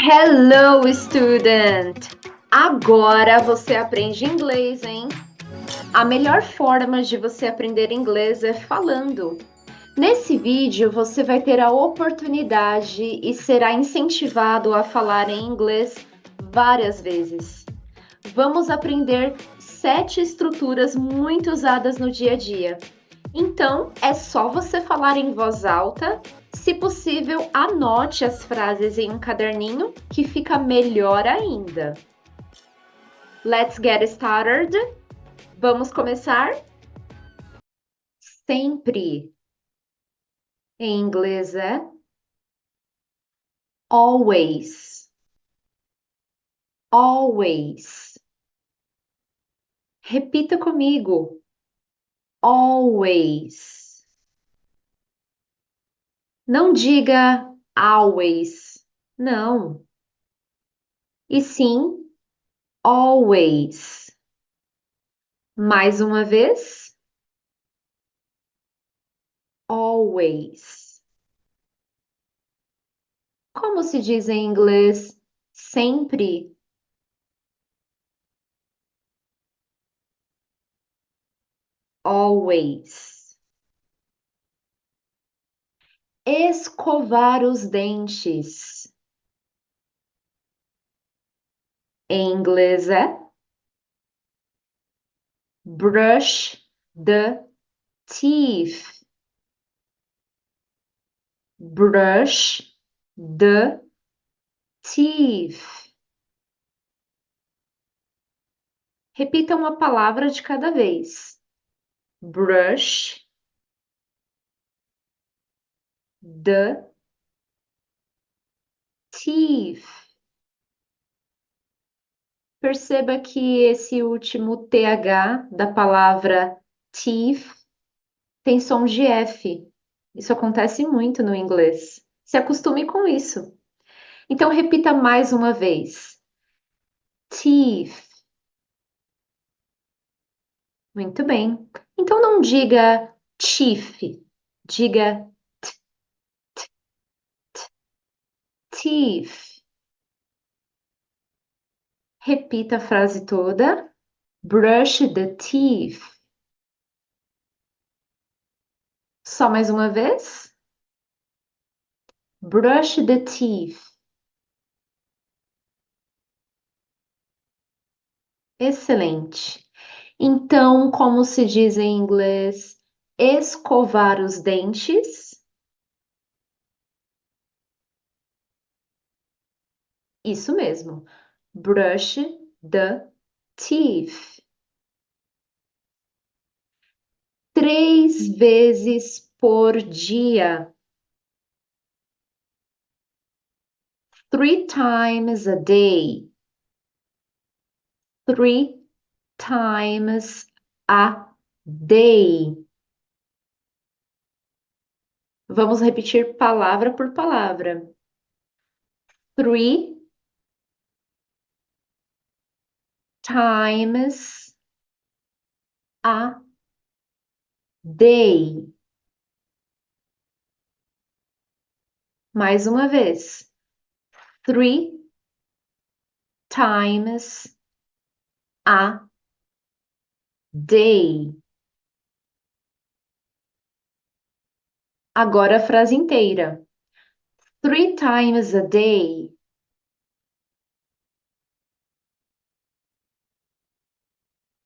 Hello, student! Agora você aprende inglês, hein? A melhor forma de você aprender inglês é falando. Nesse vídeo, você vai ter a oportunidade e será incentivado a falar em inglês várias vezes. Vamos aprender 7 estruturas muito usadas no dia a dia. Então, é só você falar em voz alta. Se possível, anote as frases em um caderninho, que fica melhor ainda. Let's get started. Vamos começar? Sempre. Em inglês é always. Always. Repita comigo. Always. Não diga always. Não. E sim, always. Mais uma vez. Always. Como se diz em inglês sempre? Always. Escovar os dentes. Em inglês é brush the teeth. Brush the teeth. Repita uma palavra de cada vez. Brush the teeth. Perceba que esse último TH da palavra teeth tem som de F. Isso acontece muito no inglês. Se acostume com isso. Então, repita mais uma vez. Teeth. Muito bem. Então, não diga chief. Diga teeth. Repita a frase toda. Brush the teeth. Só mais uma vez. Brush the teeth. Excelente. Então, como se diz em inglês, escovar os dentes? Isso mesmo. Brush the teeth. 3 vezes por dia. 3 times a day. 3 times a day. Vamos repetir palavra por palavra. 3 times a day. Mais uma vez. 3 times a day. Agora a frase inteira. 3 times a day.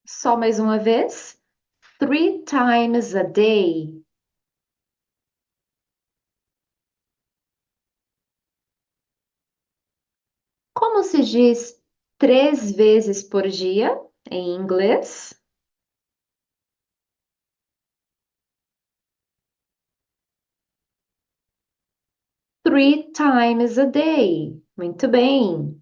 Só mais uma vez. 3 times a day. Como se diz 3 vezes por dia em inglês? Three times a day. Muito bem.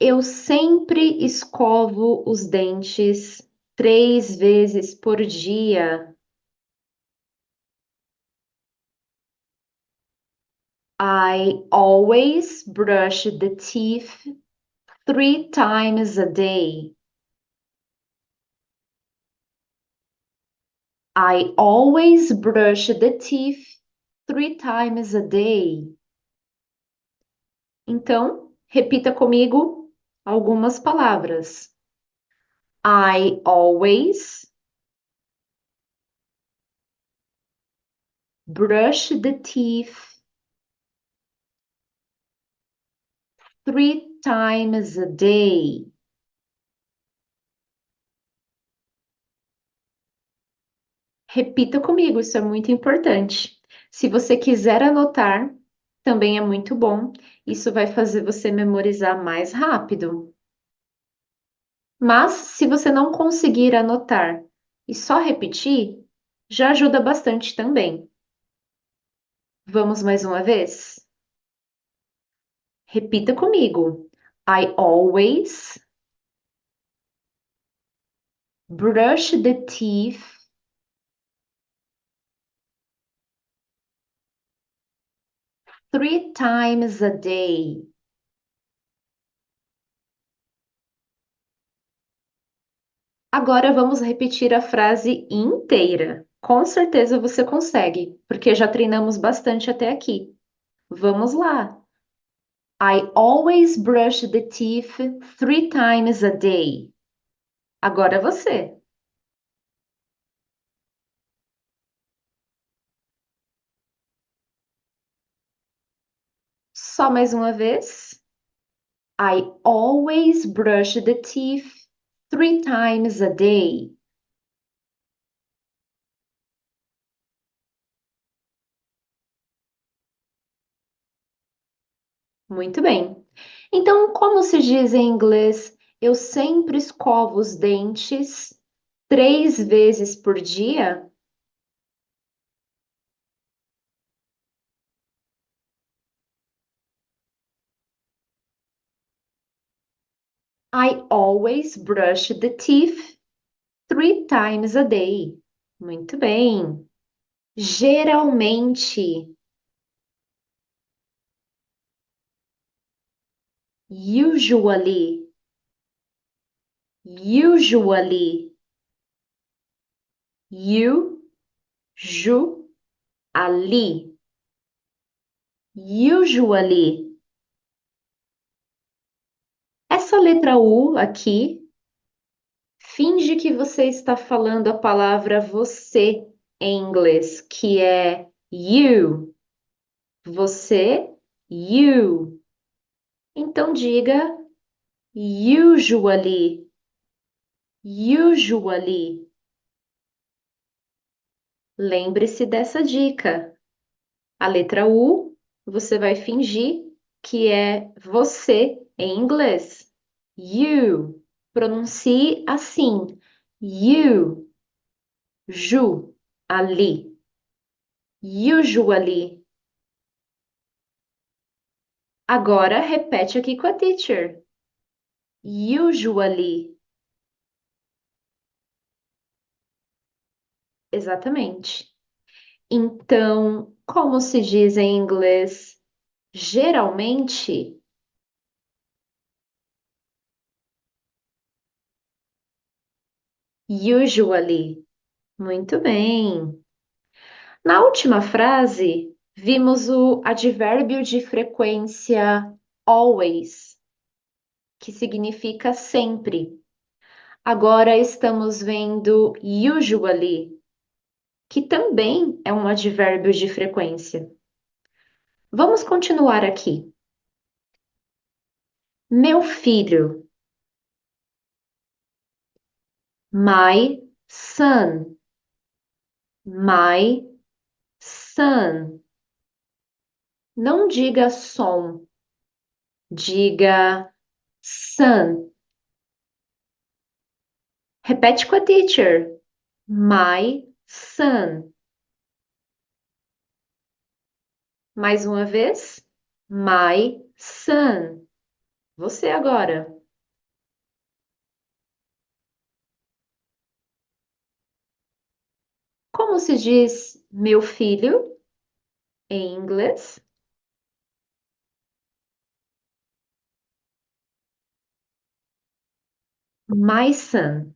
Eu sempre escovo os dentes 3 vezes por dia. I always brush the teeth 3 times a day. I always brush the teeth 3 times a day. Então, repita comigo algumas palavras. I always brush the teeth 3 times a day. Repita comigo, isso é muito importante. Se você quiser anotar, também é muito bom. Isso vai fazer você memorizar mais rápido. Mas, se você não conseguir anotar e só repetir, já ajuda bastante também. Vamos mais uma vez? Repita comigo. I always brush the teeth 3 times a day. Agora vamos repetir a frase inteira. Com certeza você consegue, porque já treinamos bastante até aqui. Vamos lá. I always brush the teeth 3 times a day. Agora você. Só mais uma vez. I always brush the teeth 3 times a day. Muito bem. Então, como se diz em inglês, eu sempre escovo os dentes 3 vezes por dia? I always brush the teeth 3 times a day. Muito bem. Geralmente, usually, usually, ali, usually. Essa letra U aqui, finge que você está falando a palavra você em inglês, que é you. Você, you. Então diga usually, usually. Lembre-se dessa dica. A letra U, você vai fingir que é você em inglês. You. Pronuncie assim. You. Ju. Ali. Usually. Agora repete aqui com a teacher. Usually. Exatamente. Então, como se diz em inglês? Geralmente, usually. Muito bem. Na última frase, vimos o advérbio de frequência always, que significa sempre. Agora estamos vendo usually, que também é um advérbio de frequência. Vamos continuar aqui. Meu filho, my son, my son. Não diga som, diga son. Repete com a teacher. My son. Mais uma vez. My son. Você agora. Como se diz meu filho em inglês? My son.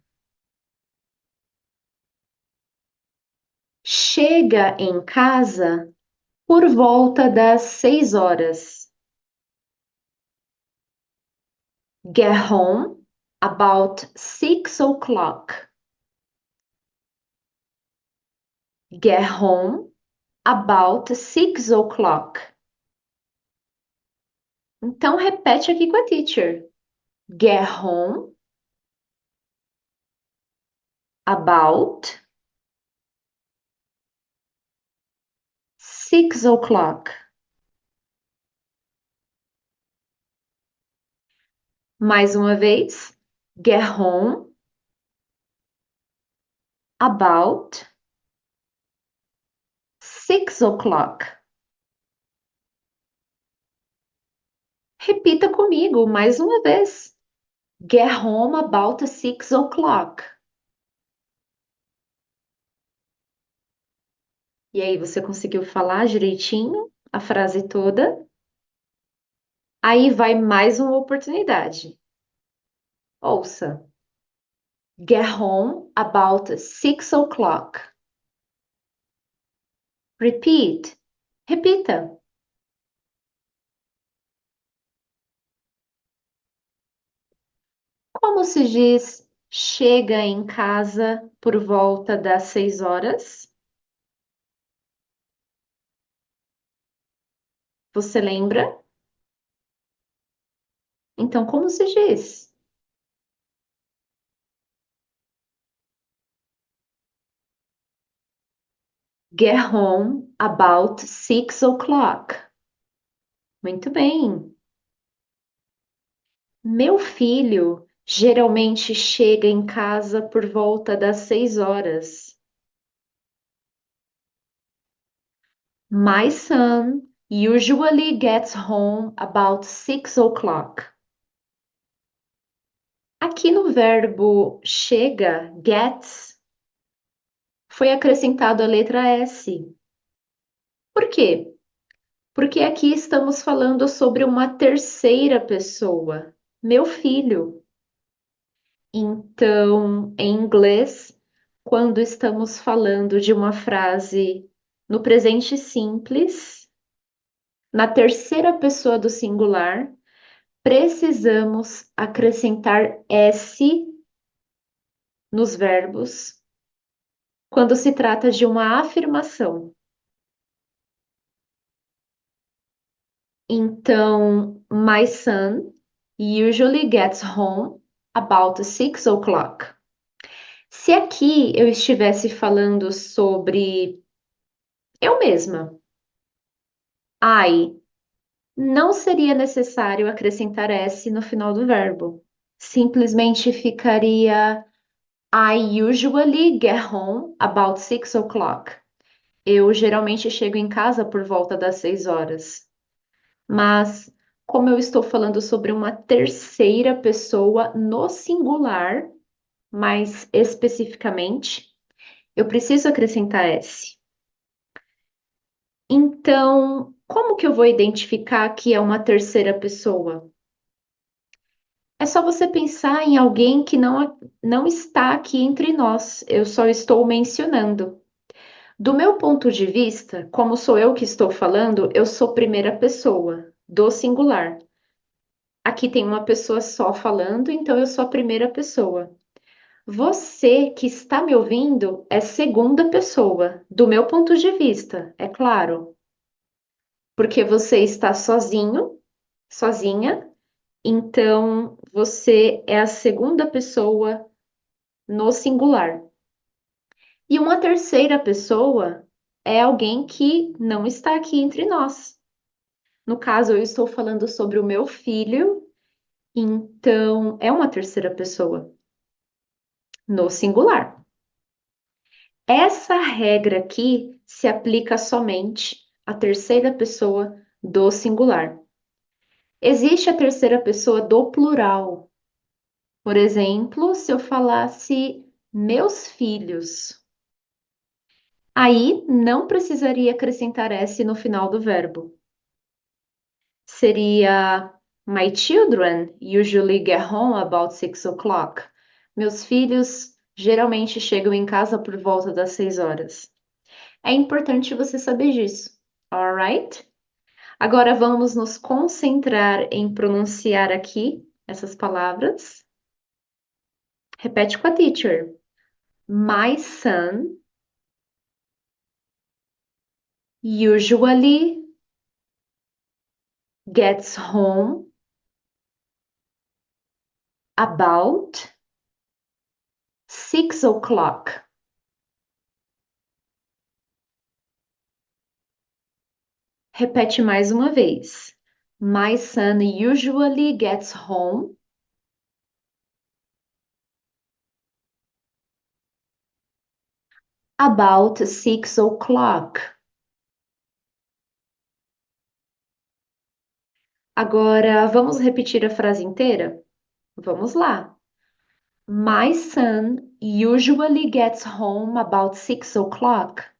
Chega em casa por volta das 6 horas. Get home about 6 o'clock. Get home about 6 o'clock. Então, repete aqui com a teacher. Get home about 6 o'clock. Mais uma vez. Get home about 6 o'clock. Repita comigo mais uma vez. Get home about 6 o'clock. E aí, você conseguiu falar direitinho a frase toda? Aí vai mais uma oportunidade. Ouça. Get home about 6 o'clock. Repeat. Repita. Como se diz chega em casa por volta das 6 horas? Você lembra? Então, como se diz? Get home about 6 o'clock. Muito bem. Meu filho geralmente chega em casa por volta das 6 horas. My son usually gets home about 6 o'clock. Aqui no verbo chega, gets, foi acrescentado a letra S. Por quê? Porque aqui estamos falando sobre uma terceira pessoa, meu filho. Então, em inglês, quando estamos falando de uma frase no presente simples, na terceira pessoa do singular, precisamos acrescentar S nos verbos quando se trata de uma afirmação. Então, my son usually gets home about 6 o'clock. Se aqui eu estivesse falando sobre eu mesma, I, não seria necessário acrescentar S no final do verbo. Simplesmente ficaria I usually get home about 6 o'clock. Eu geralmente chego em casa por volta das 6 horas. Mas, como eu estou falando sobre uma terceira pessoa no singular, mais especificamente, eu preciso acrescentar S. Então, como que eu vou identificar que é uma terceira pessoa? É só você pensar em alguém que não está aqui entre nós. Eu só estou mencionando. Do meu ponto de vista, como sou eu que estou falando, eu sou primeira pessoa, do singular. Aqui tem uma pessoa só falando, então eu sou a primeira pessoa. Você que está me ouvindo é segunda pessoa, do meu ponto de vista, é claro. Porque você está sozinho, sozinha, então você é a segunda pessoa no singular. E uma terceira pessoa é alguém que não está aqui entre nós. No caso, eu estou falando sobre o meu filho, então é uma terceira pessoa no singular. Essa regra aqui se aplica somente à terceira pessoa do singular. Existe a terceira pessoa do plural. Por exemplo, se eu falasse meus filhos, aí não precisaria acrescentar S no final do verbo. Seria My children usually get home about 6 o'clock. Meus filhos geralmente chegam em casa por volta das 6 horas. É importante você saber disso, alright? Agora vamos nos concentrar em pronunciar aqui essas palavras. Repete com a teacher. My son usually gets home about 6 o'clock. Repete mais uma vez. My son usually gets home about 6 o'clock. Agora, vamos repetir a frase inteira? Vamos lá. My son usually gets home about 6 o'clock.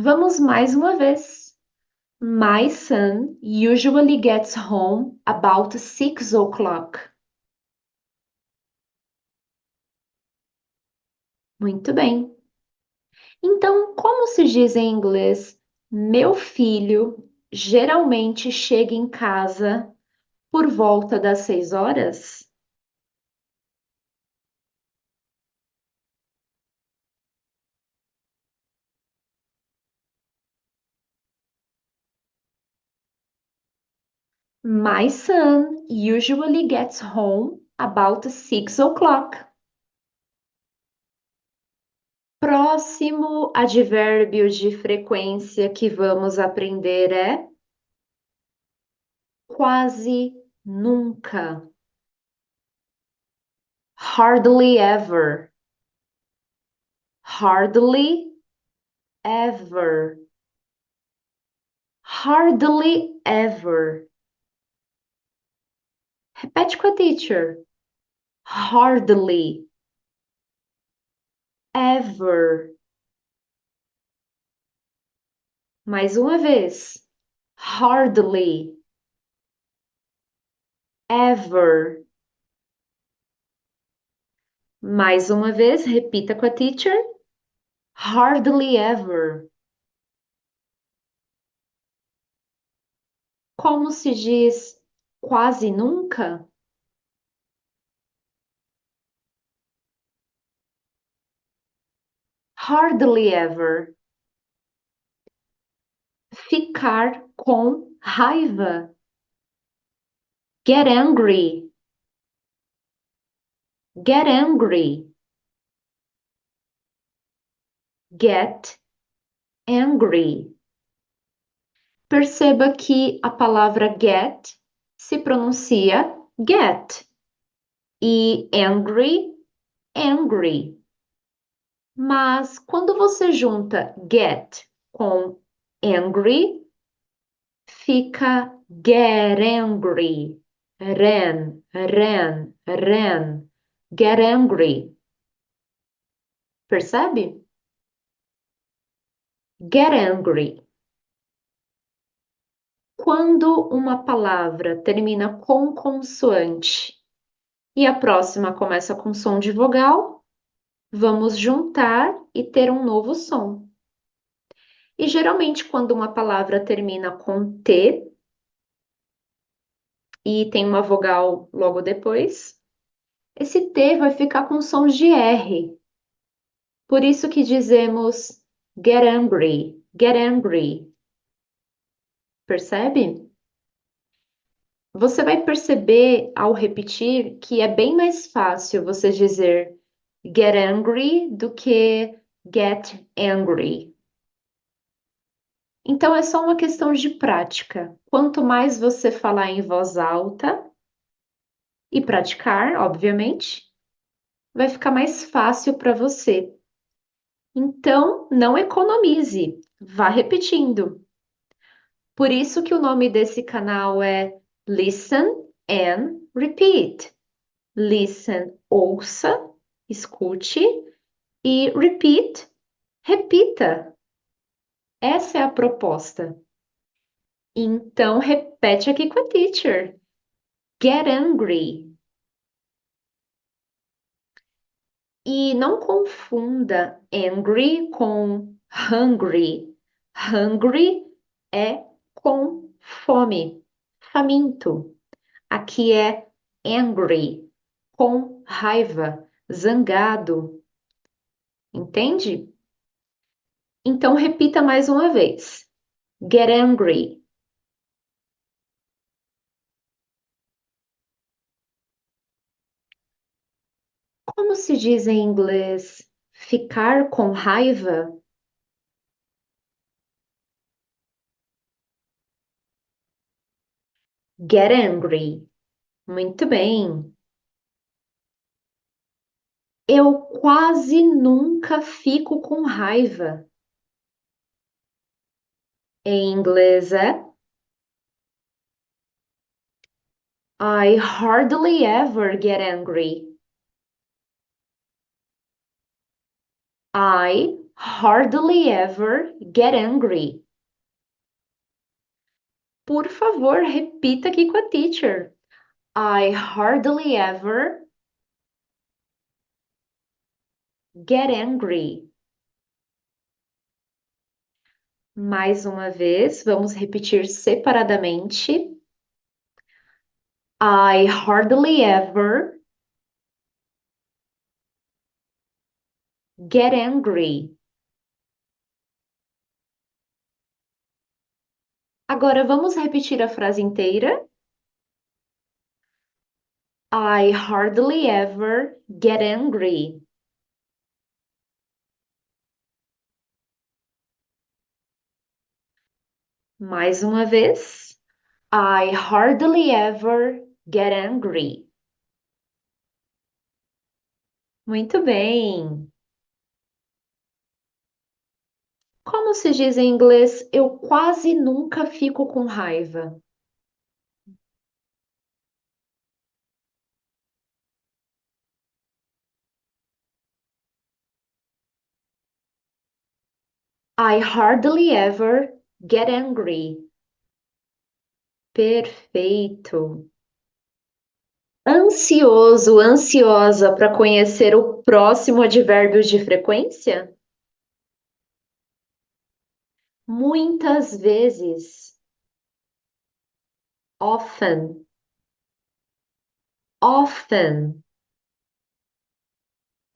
Vamos mais uma vez. My son usually gets home about 6 o'clock. Muito bem. Então, como se diz em inglês? Meu filho geralmente chega em casa por volta das 6 horas? My son usually gets home about 6 o'clock. Próximo advérbio de frequência que vamos aprender é quase nunca. Hardly ever. Hardly ever. Hardly ever. Repete com a teacher. Hardly ever. Mais uma vez. Hardly ever. Mais uma vez, repita com a teacher. Hardly ever. Como se diz quase nunca? Hardly ever. Ficar com raiva. Get angry. Get angry. Get angry. Perceba que a palavra get se pronuncia get e angry, angry. Mas quando você junta get com angry, fica get angry. Ren, ren, ren. Get angry. Percebe? Get angry. Quando uma palavra termina com consoante e a próxima começa com som de vogal, vamos juntar e ter um novo som. E geralmente, quando uma palavra termina com T e tem uma vogal logo depois, esse T vai ficar com sons de R. Por isso que dizemos get angry, get angry. Percebe? Você vai perceber ao repetir que é bem mais fácil você dizer get angry do que get angry. Então é só uma questão de prática. Quanto mais você falar em voz alta e praticar, obviamente, vai ficar mais fácil para você. Então, não economize, vá repetindo. Por isso que o nome desse canal é Listen and Repeat. Listen, ouça, escute e repeat, repita. Essa é a proposta. Então, repete aqui com a teacher. Get angry. E não confunda angry com hungry. Hungry é com fome, faminto. Aqui é angry, com raiva, zangado, entende? Então repita mais uma vez. Get angry. Como se diz em inglês ficar com raiva? Get angry. Muito bem. Eu quase nunca fico com raiva. Em inglês é I hardly ever get angry. I hardly ever get angry. Por favor, repita aqui com a teacher. I hardly ever get angry. Mais uma vez, vamos repetir separadamente. I hardly ever get angry. Agora vamos repetir a frase inteira. I hardly ever get angry. Mais uma vez. I hardly ever get angry. Muito bem. Como se diz em inglês, eu quase nunca fico com raiva? I hardly ever get angry. Perfeito. Ansioso, ansiosa para conhecer o próximo advérbio de frequência? Muitas vezes. Often. Often.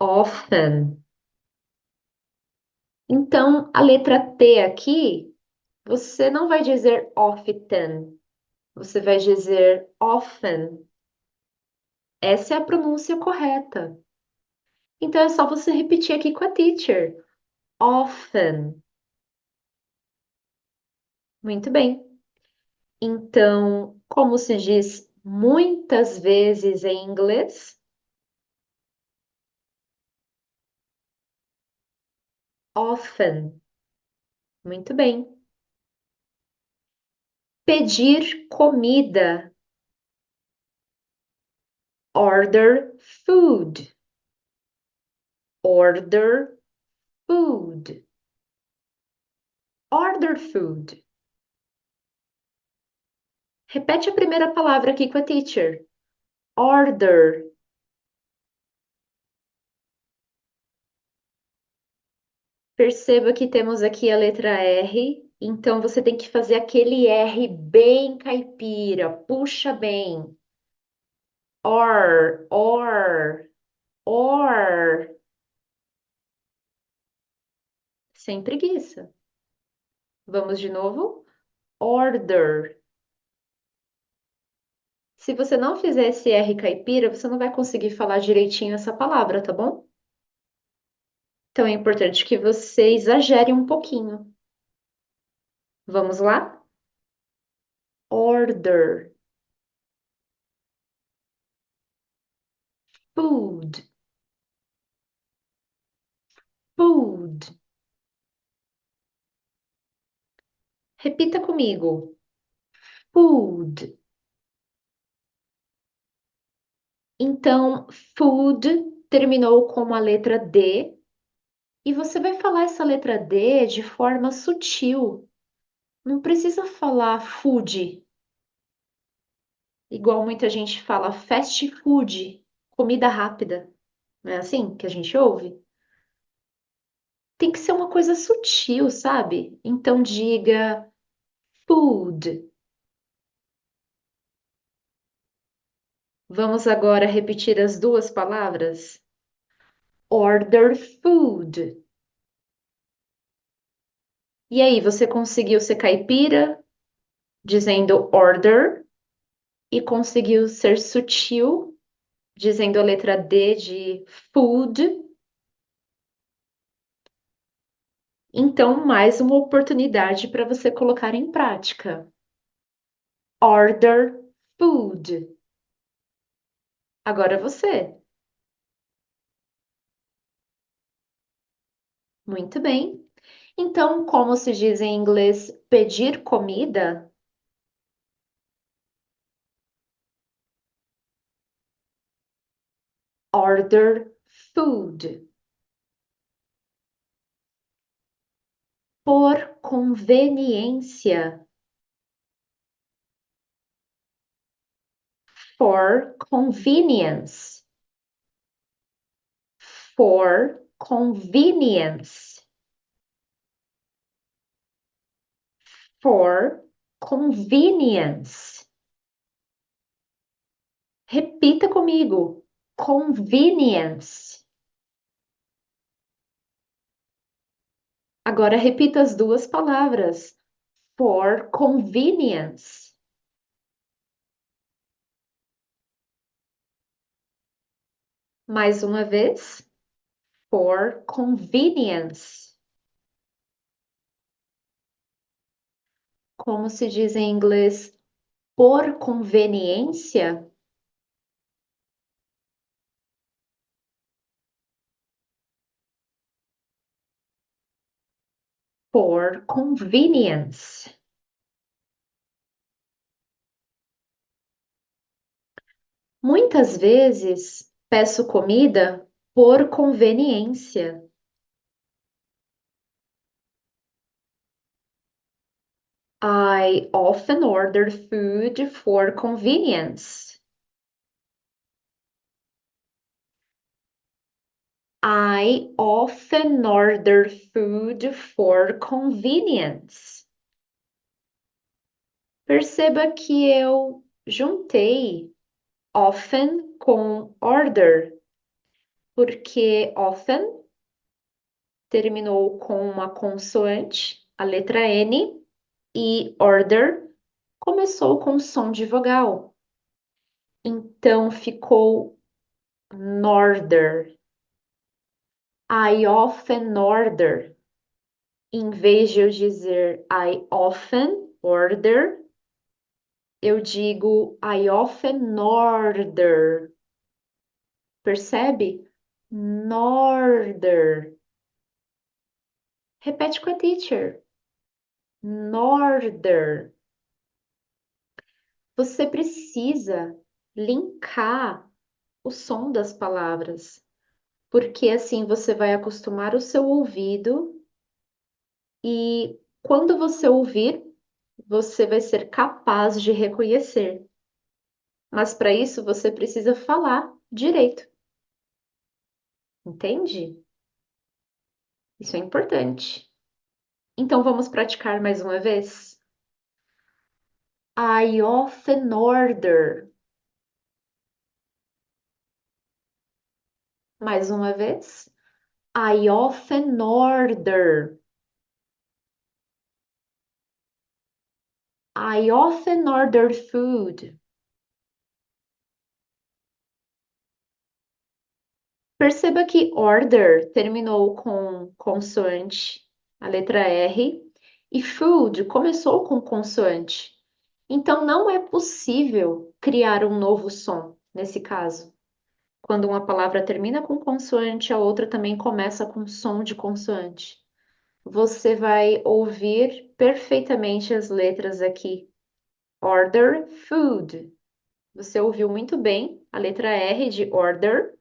Often. Então, a letra T aqui, você não vai dizer often, você vai dizer often. Essa é a pronúncia correta. Então, é só você repetir aqui com a teacher. Often. Muito bem. Então, como se diz muitas vezes em inglês? Often. Muito bem. Pedir comida. Order food. Order food. Order food. Repete a primeira palavra aqui com a teacher. Order. Perceba que temos aqui a letra R, então você tem que fazer aquele R bem caipira, puxa bem. Or, sem preguiça. Vamos de novo? Order. Se você não fizer esse R caipira, você não vai conseguir falar direitinho essa palavra, tá bom? Então é importante que você exagere um pouquinho. Vamos lá? Order. Food. Food. Repita comigo. Food. Então, food terminou com a letra D e você vai falar essa letra D de forma sutil. Não precisa falar food, igual muita gente fala fast food, comida rápida. Não é assim que a gente ouve? Tem que ser uma coisa sutil, sabe? Então diga food. Vamos agora repetir as duas palavras? Order food. E aí, você conseguiu ser caipira dizendo order e conseguiu ser sutil dizendo a letra D de food? Então, mais uma oportunidade para você colocar em prática. Order food. Agora você. Muito bem. Então, como se diz em inglês pedir comida? Order food. Por conveniência. For convenience. For convenience. For convenience. Repita comigo. Convenience. Agora repita as duas palavras. For convenience. Mais uma vez. For convenience. Como se diz em inglês, por conveniência? For convenience. Muitas vezes peço comida por conveniência. I often order food for convenience. I often order food for convenience. Perceba que eu juntei often com order, porque often terminou com uma consoante, a letra N, e order começou com som de vogal. Então ficou norder. I often order. Em vez de eu dizer I often order, eu digo I often order. Percebe? Norder. Repete com a teacher. Norder. Você precisa linkar o som das palavras, porque assim você vai acostumar o seu ouvido e quando você ouvir, você vai ser capaz de reconhecer. Mas para isso você precisa falar direito. Entende? Isso é importante. Então vamos praticar mais uma vez? I often order. Mais uma vez. I often order. I often order food. Perceba que order terminou com consoante, a letra R, e food começou com consoante. Então não é possível criar um novo som nesse caso. Quando uma palavra termina com consoante, a outra também começa com som de consoante. Você vai ouvir perfeitamente as letras aqui. Order food. Você ouviu muito bem a letra R de order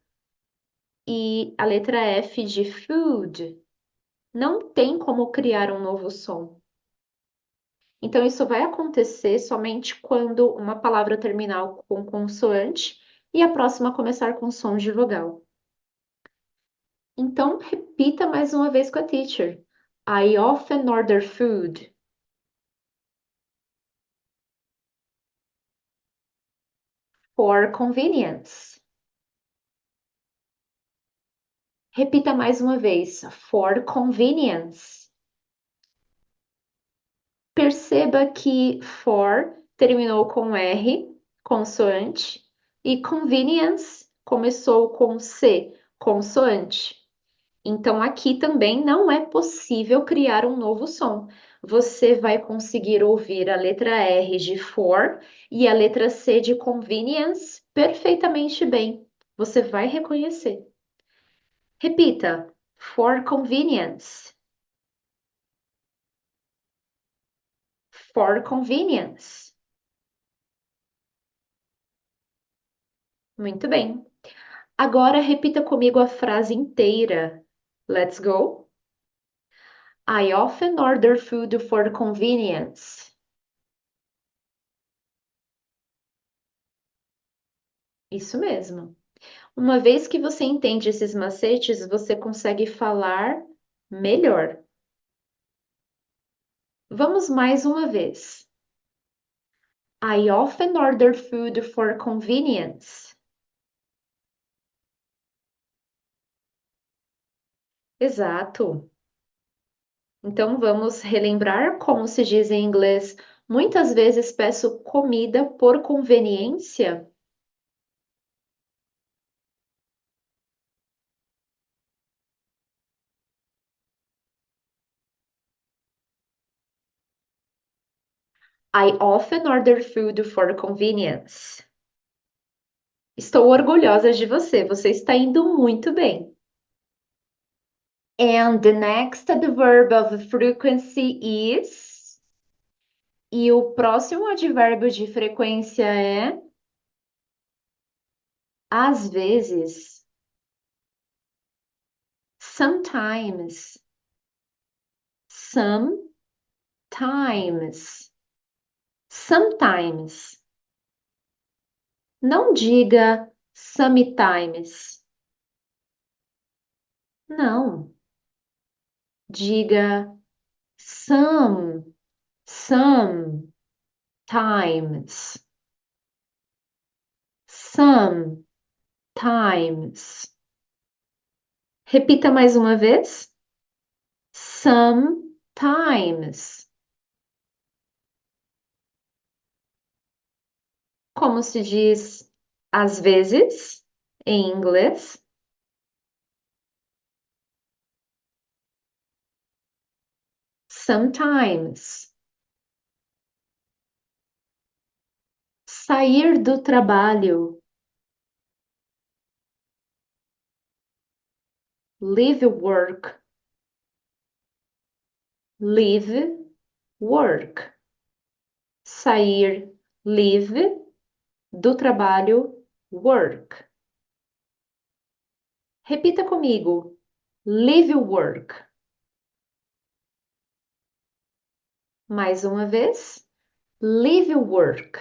e a letra F de food. Não tem como criar um novo som. Então, isso vai acontecer somente quando uma palavra terminar com consoante e a próxima começar com som de vogal. Então, repita mais uma vez com a teacher. I often order food. For convenience. Repita mais uma vez. For convenience. Perceba que for terminou com R, consoante, e convenience começou com C, consoante. Então, aqui também não é possível criar um novo som. Você vai conseguir ouvir a letra R de for e a letra C de convenience perfeitamente bem. Você vai reconhecer. Repita: for convenience. For convenience. Muito bem. Agora repita comigo a frase inteira. Let's go. I often order food for convenience. Isso mesmo. Uma vez que você entende esses macetes, você consegue falar melhor. Vamos mais uma vez. I often order food for convenience. Exato. Então vamos relembrar como se diz em inglês. Muitas vezes peço comida por conveniência. I often order food for convenience. Estou orgulhosa de você, você está indo muito bem. And the next adverb of frequency is. E o próximo advérbio de frequência é às vezes. Sometimes. Sometimes. Sometimes. Não diga sometimes. Não. Diga sometimes. Sometimes. Repita mais uma vez. Sometimes. Como se diz às vezes em inglês? Sometimes. Sair do trabalho. Leave work. Leave work. Sair, leave, do trabalho, work. Repita comigo. Leave work. Mais uma vez. Leave work.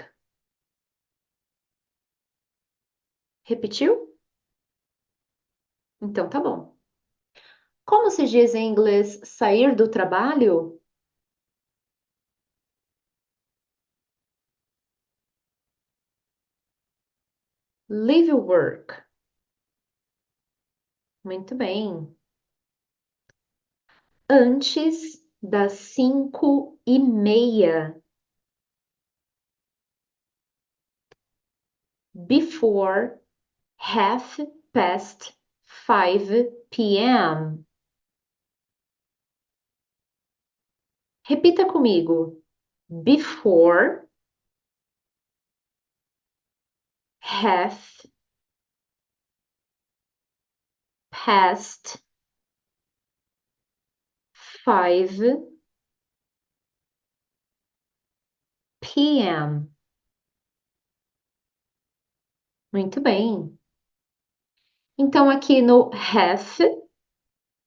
Repetiu? Então tá bom. Como se diz em inglês sair do trabalho? Leave work. Muito bem. Antes das 5:30. Before 5:30 p.m. Repita comigo. Before half past 5 p.m. Muito bem. Então, aqui no half,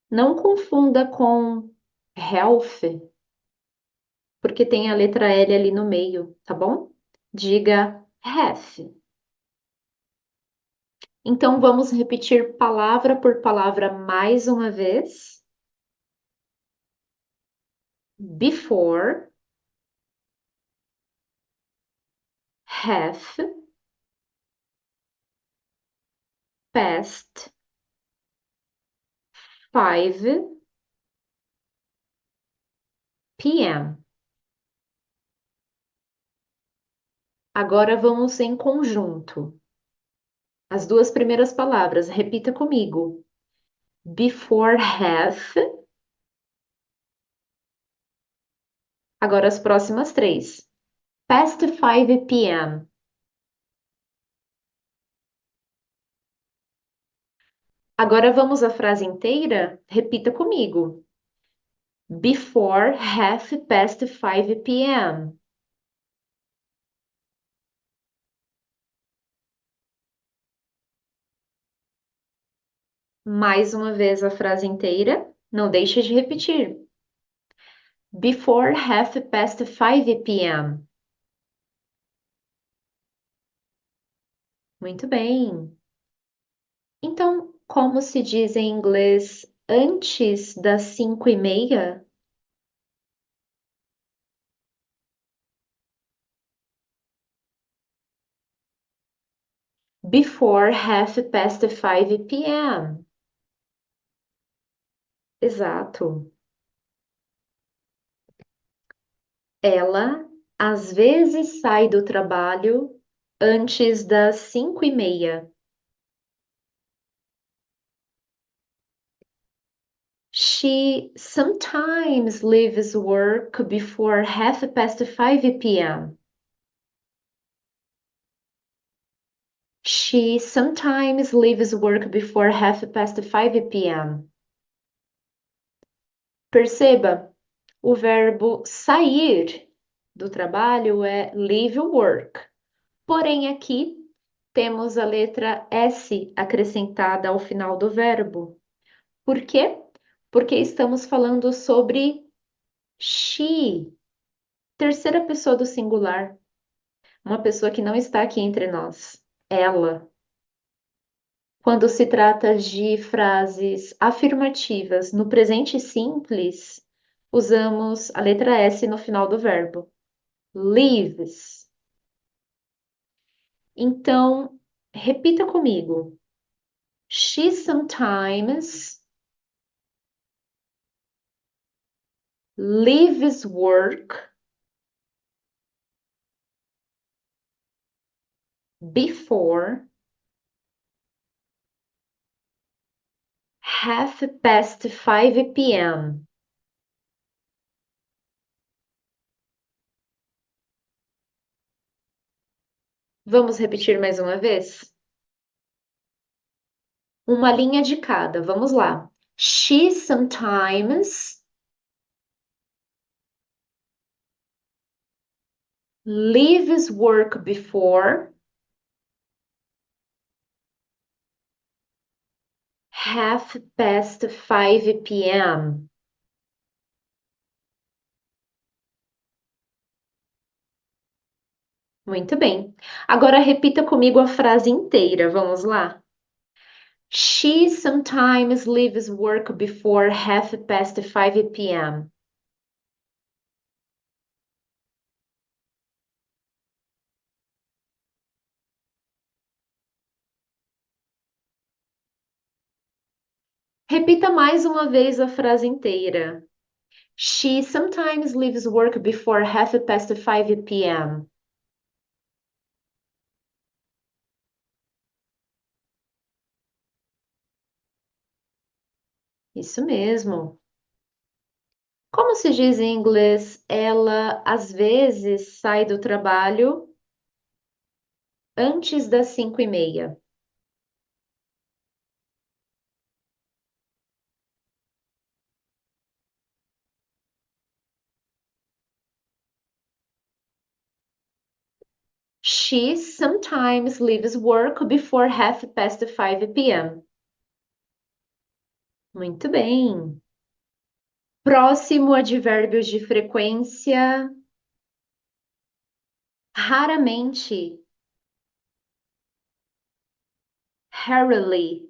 não confunda com health, porque tem a letra L ali no meio, tá bom? Diga half. Então, vamos repetir palavra por palavra mais uma vez. Before, half, past 5 p.m. Agora vamos em conjunto. As duas primeiras palavras, repita comigo. Before half. Agora as próximas três. Past 5 p.m. Agora vamos à frase inteira? Repita comigo. Before half past 5 p.m. Mais uma vez a frase inteira. Não deixe de repetir. Before half past 5 p.m. Muito bem. Então, como se diz em inglês antes das 5:30? Before half past 5 p.m. Exato. Ela às vezes sai do trabalho antes das 5:30. She sometimes leaves work before half past 5 p.m. She sometimes leaves work before half past 5 p.m. Perceba, o verbo sair do trabalho é leave work. Porém, aqui temos a letra S acrescentada ao final do verbo. Por quê? Porque estamos falando sobre she, terceira pessoa do singular, uma pessoa que não está aqui entre nós, ela. Quando se trata de frases afirmativas no presente simples, usamos a letra S no final do verbo. Leaves. Então, repita comigo. She sometimes leaves work before half past 5 p.m. Vamos repetir mais uma vez? Uma linha de cada. Vamos lá. She sometimes leaves work before half past 5 p.m. Muito bem. Agora repita comigo a frase inteira. Vamos lá? She sometimes leaves work before half past 5 p.m. Repita mais uma vez a frase inteira. She sometimes leaves work before half past 5 p.m. Isso mesmo. Como se diz em inglês, ela às vezes sai do trabalho antes das 5:30. She sometimes leaves work before half past 5 p.m. Muito bem. Próximo, advérbios de frequência. Raramente. Rarely.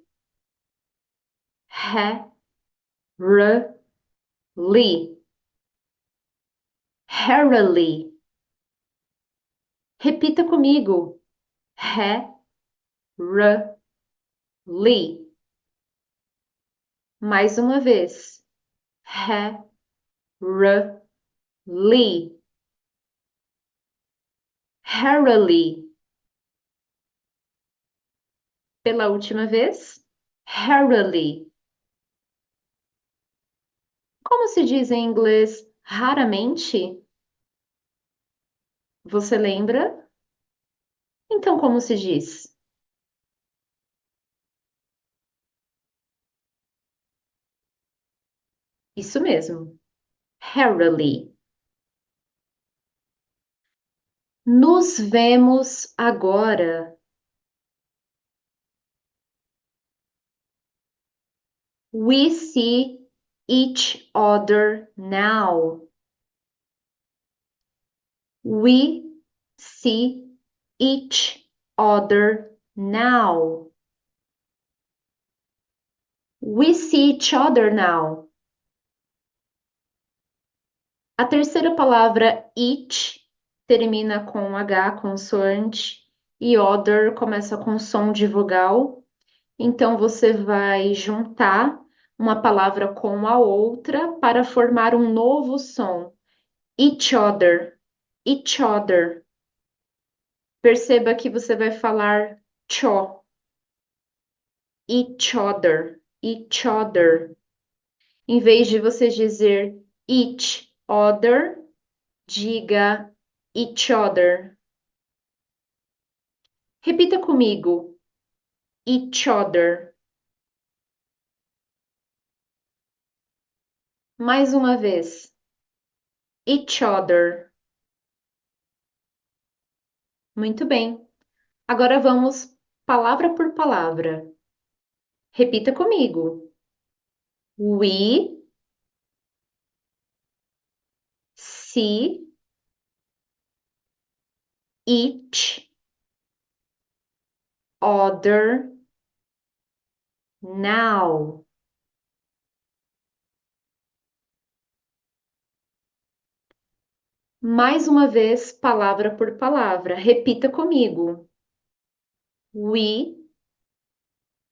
Rarely. Rarely. Repita comigo. Rarely. Lee. Mais uma vez. He, r, lee. Harily. Pela última vez. Harily. Como se diz em inglês raramente? Você lembra? Então, como se diz? Isso mesmo. Harily. Nos vemos agora. We see each other now. We see each other now. We see each other now. A terceira palavra each termina com H, consoante, e other começa com som de vogal. Então você vai juntar uma palavra com a outra para formar um novo som. Each other, each other. Perceba que você vai falar cho, each other, each other. Em vez de você dizer each other, diga each other. Repita comigo, each other. Mais uma vez, each other. Muito bem. Agora vamos palavra por palavra. Repita comigo. We see each other now. Mais uma vez, palavra por palavra. Repita comigo. We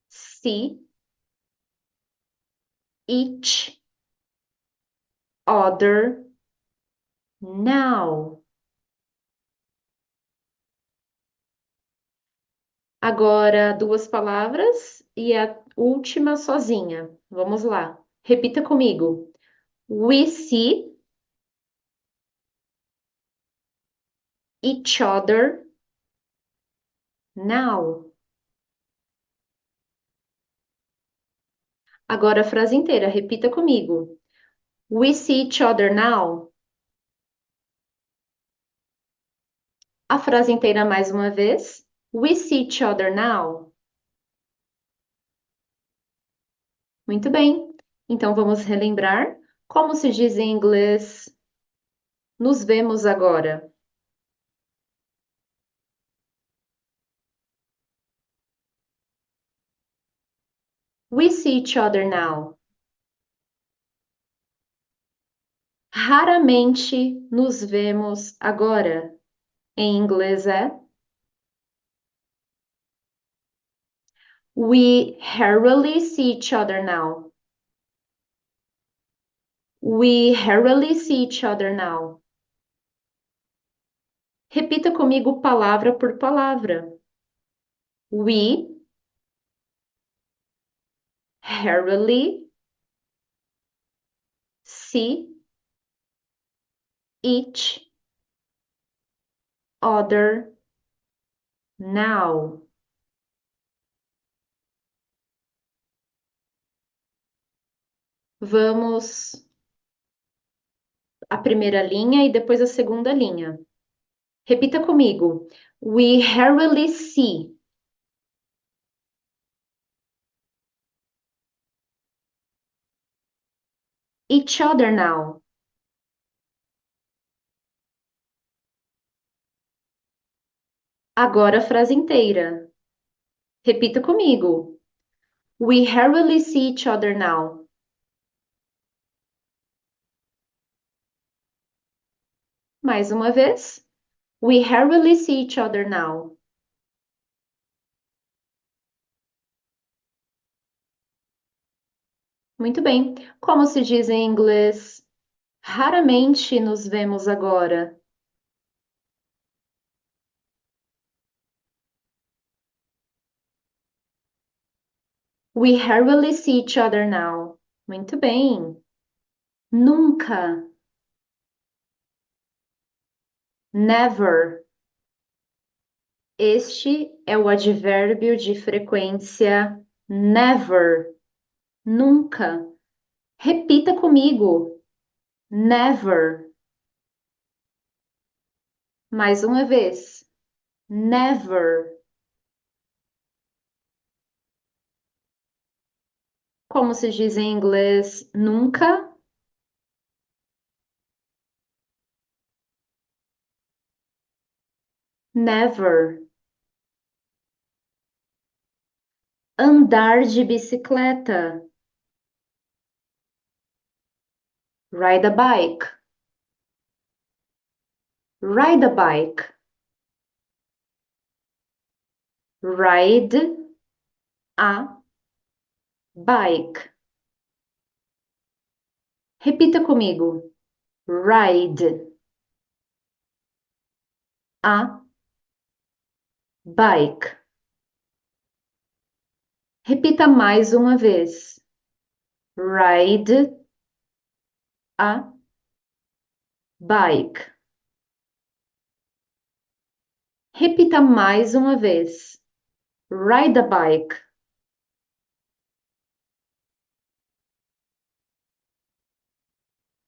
see each other now. Agora, duas palavras e a última sozinha. Vamos lá. Repita comigo. We see each other now. Agora a frase inteira. Repita comigo. We see each other now. A frase inteira mais uma vez. We see each other now. Muito bem. Então vamos relembrar como se diz em inglês nos vemos agora. We see each other now. Raramente nos vemos agora. Em inglês é We rarely see each other now. We rarely see each other now. Repita comigo palavra por palavra. We rarely see each other now. Vamos a primeira linha e depois a segunda linha. Repita comigo. We rarely see. Each other now. Agora a frase inteira. Repita comigo. We rarely see each other now. Mais uma vez. We rarely see each other now. Muito bem. Como se diz em inglês? Raramente nos vemos agora. We rarely see each other now. Muito bem. Nunca. Never. Este é o advérbio de frequência never. Nunca. Repita comigo. Never. Mais uma vez. Never. Como se diz em inglês? Nunca. Never. Andar de bicicleta. Ride a bike. Ride a bike. Ride a bike. Repita comigo. Ride a bike. Repita mais uma vez. Ride a bike. Repita mais uma vez. Ride a bike.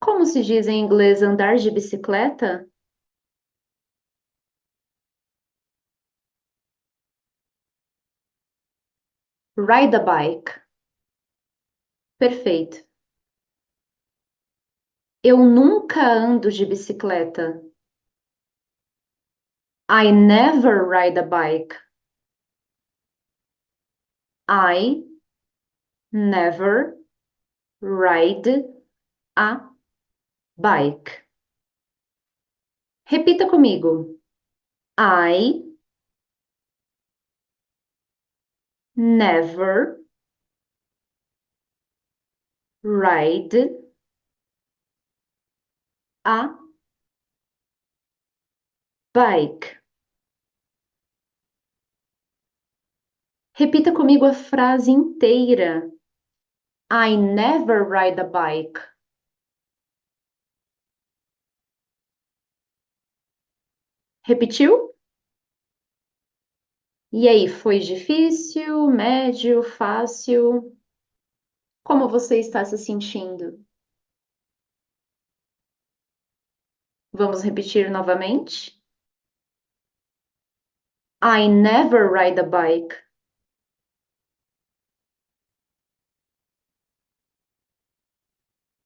Como se diz em inglês andar de bicicleta? Ride a bike. Perfeito. Eu nunca ando de bicicleta. I never ride a bike. I never ride a bike. Repita comigo. I never ride a bike. Repita comigo a frase inteira. I never ride a bike. Repetiu? E aí, foi difícil, médio, fácil? Como você está se sentindo? Vamos repetir novamente? I never ride a bike.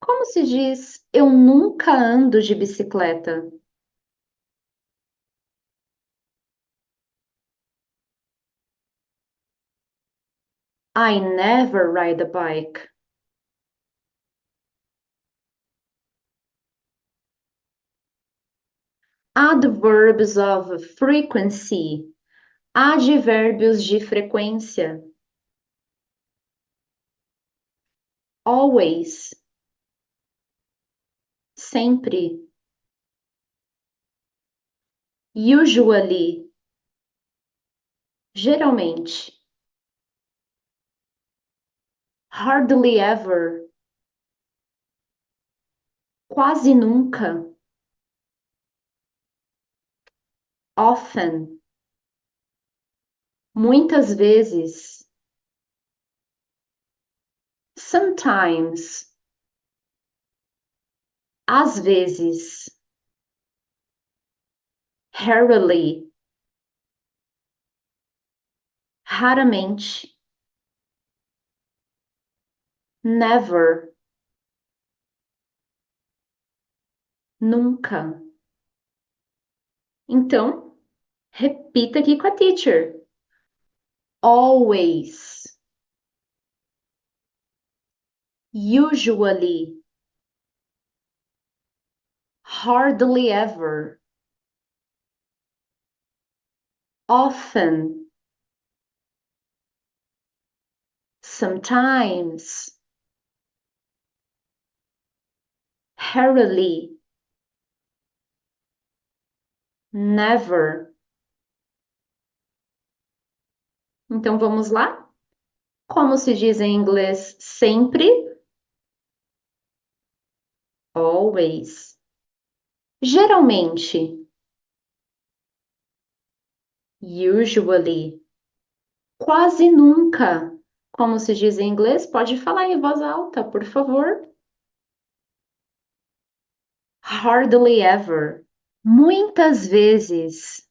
Como se diz eu nunca ando de bicicleta? I never ride a bike. Adverbs of frequency. Advérbios de frequência. Always. Sempre. Usually. Geralmente. Hardly ever. Quase nunca. Often. Muitas vezes. Sometimes. Às vezes. Rarely. Raramente. Never. Nunca. Então, repita aqui com a teacher. Always. Usually. Hardly ever. Often. Sometimes. Rarely, never. Então vamos lá? Como se diz em inglês sempre? Always. Geralmente, usually. Quase nunca. Como se diz em inglês? Pode falar em voz alta, por favor. Hardly ever. Muitas vezes.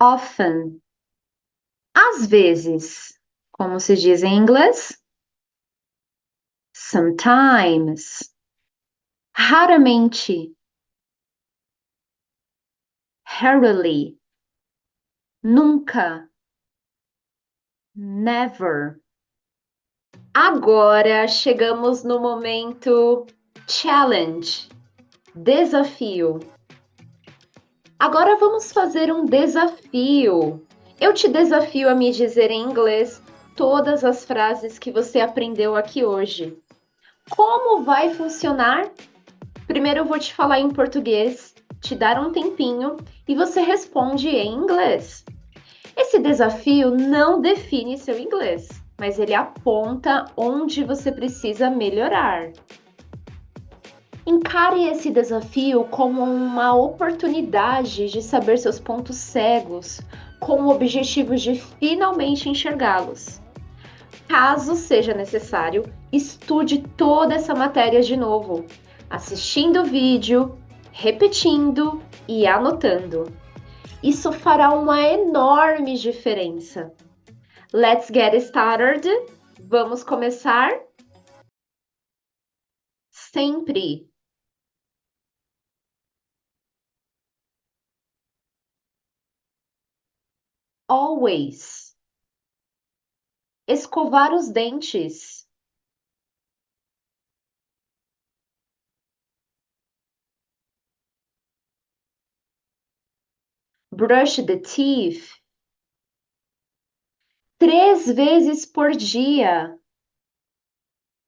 Often. Às vezes. Como se diz em inglês? Sometimes. Raramente. Rarely. Nunca. Never. Agora chegamos no momento challenge, desafio. Agora vamos fazer um desafio. Eu te desafio a me dizer em inglês todas as frases que você aprendeu aqui hoje. Como vai funcionar? Primeiro eu vou te falar em português, te dar um tempinho e você responde em inglês. Esse desafio não define seu inglês, mas ele aponta onde você precisa melhorar. Encare esse desafio como uma oportunidade de saber seus pontos cegos, com o objetivo de finalmente enxergá-los. Caso seja necessário, estude toda essa matéria de novo, assistindo o vídeo, repetindo e anotando. Isso fará uma enorme diferença. Let's get started. Vamos começar? Sempre. Always. Escovar os dentes. Brush the teeth. 3 vezes por dia.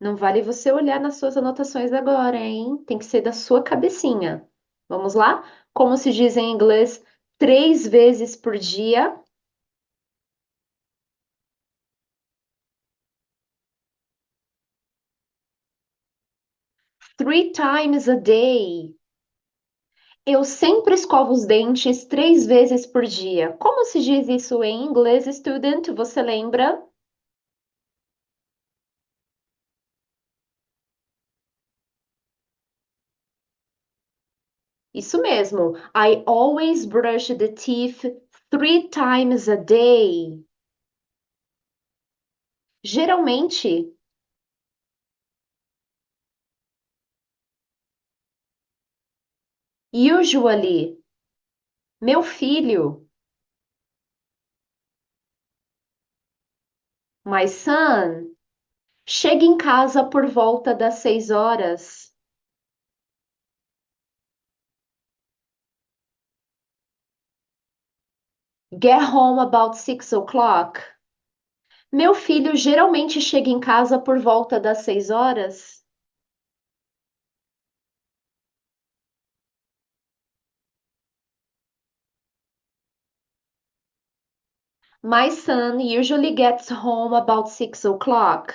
Não vale você olhar nas suas anotações agora, hein? Tem que ser da sua cabecinha. Vamos lá? Como se diz em inglês, 3 vezes por dia. Three times a day. Eu sempre escovo os dentes 3 vezes por dia. Como se diz isso em inglês, student? Você lembra? Isso mesmo. I always brush the teeth 3 times a day. Geralmente, usually, meu filho, my son, chega em casa por volta das 6 horas. Get home about 6 o'clock. Meu filho geralmente chega em casa por volta das 6 horas. My son usually gets home about 6 o'clock.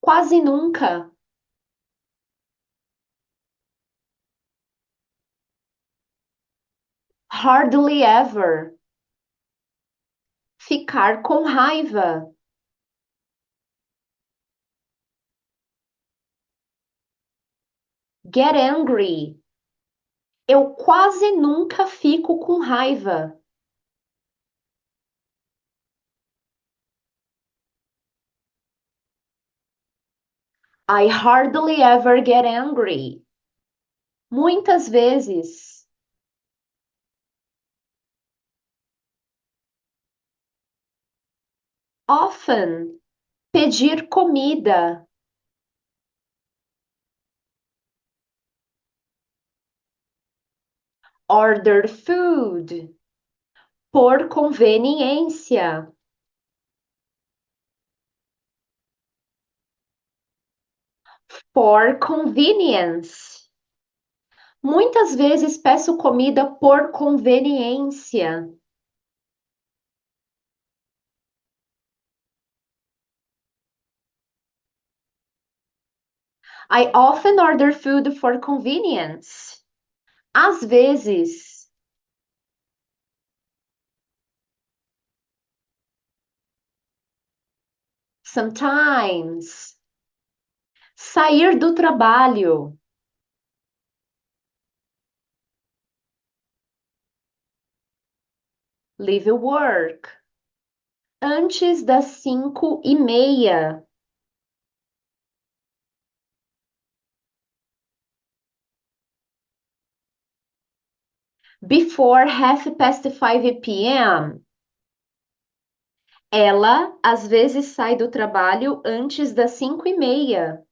Quase nunca. Hardly ever. Ficar com raiva. Get angry. Eu quase nunca fico com raiva. I hardly ever get angry. Muitas vezes. Often. Pedir comida. Order food. Por conveniência. For convenience. Muitas vezes peço comida por conveniência. I often order food for convenience. Às vezes. Sometimes. Sair do trabalho. Leave work. Antes das 5:30. Before 5:30 p.m. Ela às vezes sai do trabalho antes das 5:30.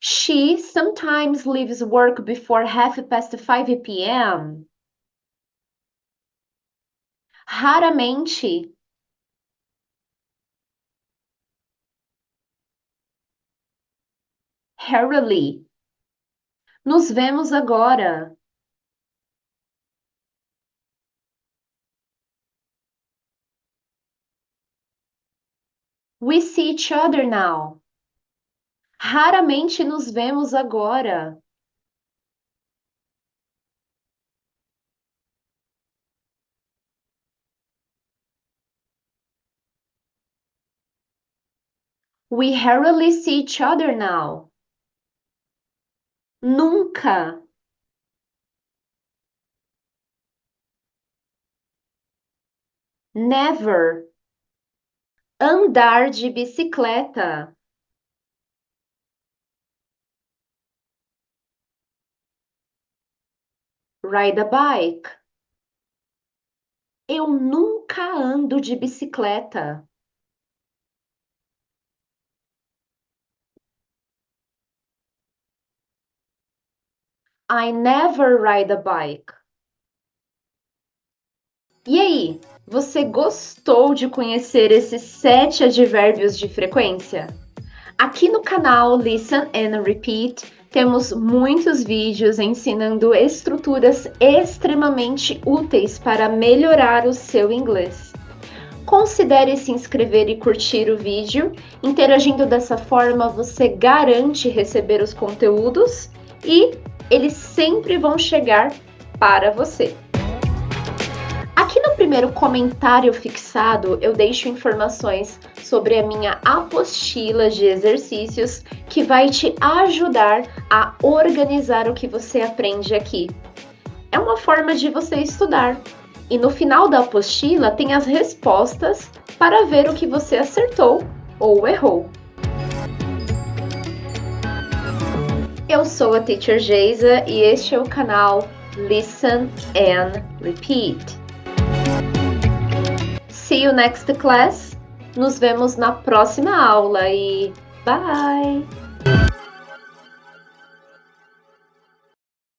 She sometimes leaves work before 5:30 p.m. Raramente. Rarely. Nos vemos agora. We see each other now. Raramente nos vemos agora. We rarely see each other now. Nunca. Never. Andar de bicicleta. Ride a bike. Eu nunca ando de bicicleta. I never ride a bike. E aí, você gostou de conhecer esses 7 advérbios de frequência? Aqui no canal Listen and Repeat temos muitos vídeos ensinando estruturas extremamente úteis para melhorar o seu inglês. Considere se inscrever e curtir o vídeo. Interagindo dessa forma, você garante receber os conteúdos e eles sempre vão chegar para você. Aqui no primeiro comentário fixado, eu deixo informações sobre a minha apostila de exercícios que vai te ajudar a organizar o que você aprende aqui. É uma forma de você estudar. E no final da apostila tem as respostas para ver o que você acertou ou errou. Eu sou a Teacher Geisa e este é o canal Listen and Repeat. See you next class. Nos vemos na próxima aula e bye!